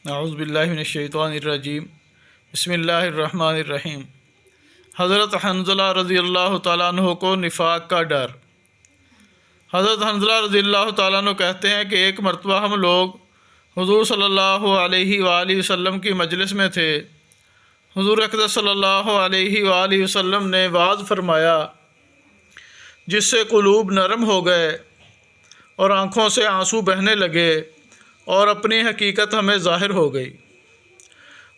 اعوذ باللہ من الشیطان الرجیم بسم اللہ الرحمن الرحیم۔ حضرت حنظلہ رضی اللہ تعالیٰ عنہ کو نفاق کا ڈر۔ حضرت حنظلہ رضی اللہ تعالیٰ عنہ کہتے ہیں کہ ایک مرتبہ ہم لوگ حضور صلی اللہ علیہ وآلہ وسلم کی مجلس میں تھے۔ حضور اقدس صلی اللہ علیہ وآلہ وسلم نے وعظ فرمایا جس سے قلوب نرم ہو گئے اور آنکھوں سے آنسو بہنے لگے اور اپنی حقیقت ہمیں ظاہر ہو گئی۔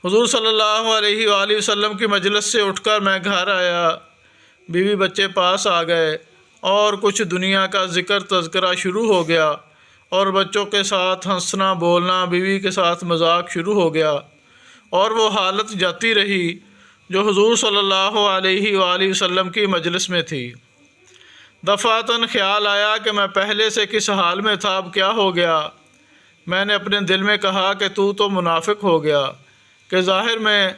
حضور صلی اللہ علیہ وآلہ وسلم کی مجلس سے اٹھ کر میں گھر آیا، بیوی بچے پاس آ گئے اور کچھ دنیا کا ذکر تذکرہ شروع ہو گیا اور بچوں کے ساتھ ہنسنا بولنا، بیوی کے ساتھ مذاق شروع ہو گیا اور وہ حالت جاتی رہی جو حضور صلی اللہ علیہ وآلہ وسلم کی مجلس میں تھی۔ دفعتاً خیال آیا کہ میں پہلے سے کس حال میں تھا، اب کیا ہو گیا؟ میں نے اپنے دل میں کہا کہ تو منافق ہو گیا کہ ظاہر میں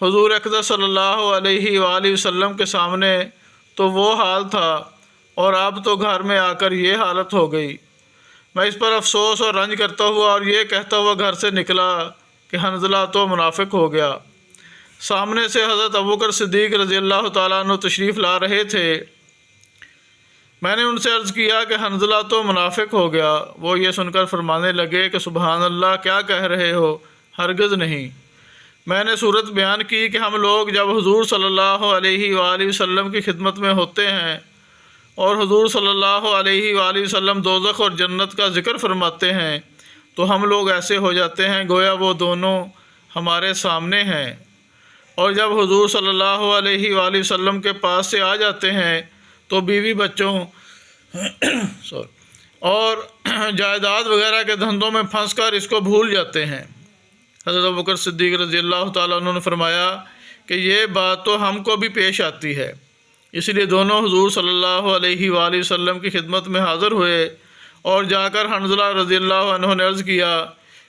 حضور اقدس صلی اللہ علیہ وآلہ وسلم کے سامنے تو وہ حال تھا اور اب تو گھر میں آ کر یہ حالت ہو گئی۔ میں اس پر افسوس اور رنج کرتا ہوا اور یہ کہتا ہوا گھر سے نکلا کہ حنظلہ تو منافق ہو گیا۔ سامنے سے حضرت ابوبکر صدیق رضی اللہ تعالیٰ عنہ تشریف لا رہے تھے۔ میں نے ان سے عرض کیا کہ حنظلہ تو منافق ہو گیا۔ وہ یہ سن کر فرمانے لگے کہ سبحان اللہ، کیا کہہ رہے ہو؟ ہرگز نہیں۔ میں نے صورت بیان کی کہ ہم لوگ جب حضور صلی اللہ علیہ وآلہ وسلم کی خدمت میں ہوتے ہیں اور حضور صلی اللہ علیہ وآلہ وسلم دوزخ اور جنت کا ذکر فرماتے ہیں تو ہم لوگ ایسے ہو جاتے ہیں گویا وہ دونوں ہمارے سامنے ہیں، اور جب حضور صلی اللہ علیہ وآلہ وسلم کے پاس سے آ جاتے ہیں تو بیوی بچوں اور جائیداد وغیرہ کے دھندوں میں پھنس کر اس کو بھول جاتے ہیں۔ حضرت ابوبکر صدیق رضی اللہ تعالیٰ عنہ نے فرمایا کہ یہ بات تو ہم کو بھی پیش آتی ہے، اس لیے دونوں حضور صلی اللہ علیہ وآلہ وسلم کی خدمت میں حاضر ہوئے اور جا کر حنظلہ رضی اللہ عنہ نے عرض کیا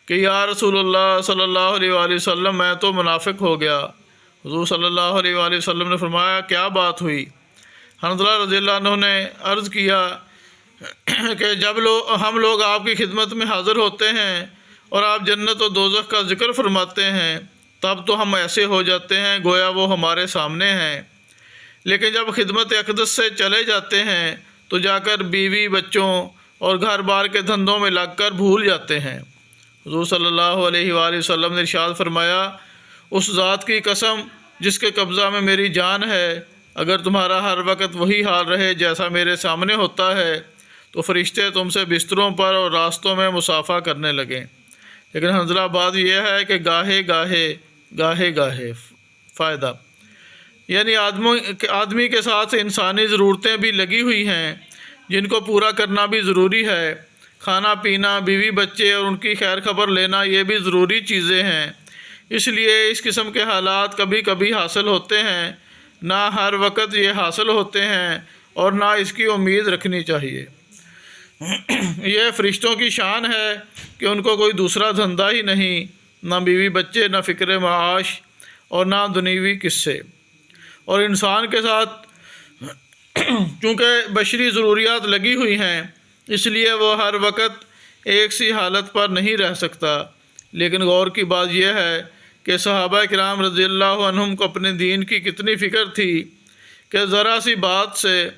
کہ یا رسول اللہ صلی اللہ علیہ وآلہ وسلم، میں تو منافق ہو گیا۔ حضور صلی اللہ علیہ وآلہ وسلم نے فرمایا کیا بات ہوئی؟ حنظلہ رضی اللہ عنہ نے عرض کیا کہ جب ہم لوگ آپ کی خدمت میں حاضر ہوتے ہیں اور آپ جنت و دوزخ کا ذکر فرماتے ہیں تب تو ہم ایسے ہو جاتے ہیں گویا وہ ہمارے سامنے ہیں، لیکن جب خدمت اقدس سے چلے جاتے ہیں تو جا کر بیوی بچوں اور گھر بار کے دھندوں میں لگ کر بھول جاتے ہیں۔ حضور صلی اللہ علیہ وآلہ وسلم نے ارشاد فرمایا اس ذات کی قسم جس کے قبضہ میں میری جان ہے، اگر تمہارا ہر وقت وہی حال رہے جیسا میرے سامنے ہوتا ہے تو فرشتے تم سے بستروں پر اور راستوں میں مصافحہ کرنے لگیں، لیکن حنظلہ بات یہ ہے کہ گاہے گاہے فائدہ، یعنی آدمی کے ساتھ انسانی ضرورتیں بھی لگی ہوئی ہیں جن کو پورا کرنا بھی ضروری ہے۔ کھانا پینا، بیوی بچے اور ان کی خیر خبر لینا یہ بھی ضروری چیزیں ہیں، اس لیے اس قسم کے حالات کبھی کبھی حاصل ہوتے ہیں، نہ ہر وقت یہ حاصل ہوتے ہیں اور نہ اس کی امید رکھنی چاہیے۔ یہ فرشتوں کی شان ہے کہ ان کو کوئی دوسرا دھندا ہی نہیں، نہ بیوی بچے، نہ فکر معاش اور نہ دنیوی قصے، اور انسان کے ساتھ چونکہ بشری ضروریات لگی ہوئی ہیں اس لیے وہ ہر وقت ایک سی حالت پر نہیں رہ سکتا۔ لیکن غور کی بات یہ ہے کہ صحابہ کرام رضی اللہ عنہم کو اپنے دین کی کتنی فکر تھی کہ ذرا سی بات سے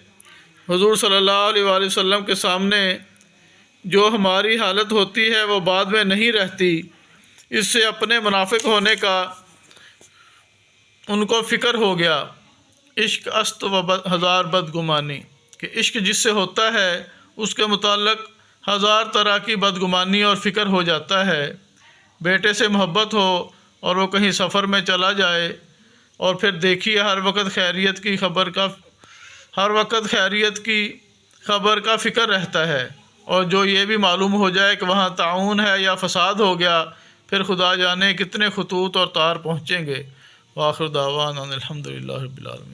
حضور صلی اللہ علیہ وآلہ وسلم کے سامنے جو ہماری حالت ہوتی ہے وہ بعد میں نہیں رہتی، اس سے اپنے منافق ہونے کا ان کو فکر ہو گیا۔ عشق است و ہزار بدگمانی، کہ عشق جس سے ہوتا ہے اس کے متعلق ہزار طرح کی بدگمانی اور فکر ہو جاتا ہے۔ بیٹے سے محبت ہو اور وہ کہیں سفر میں چلا جائے اور پھر دیکھیے ہر وقت خیریت کی خبر کا فکر رہتا ہے، اور جو یہ بھی معلوم ہو جائے کہ وہاں طاعون ہے یا فساد ہو گیا پھر خدا جانے کتنے خطوط اور تار پہنچیں گے۔ وآخر دعوانا الحمدللہ رب العالمین۔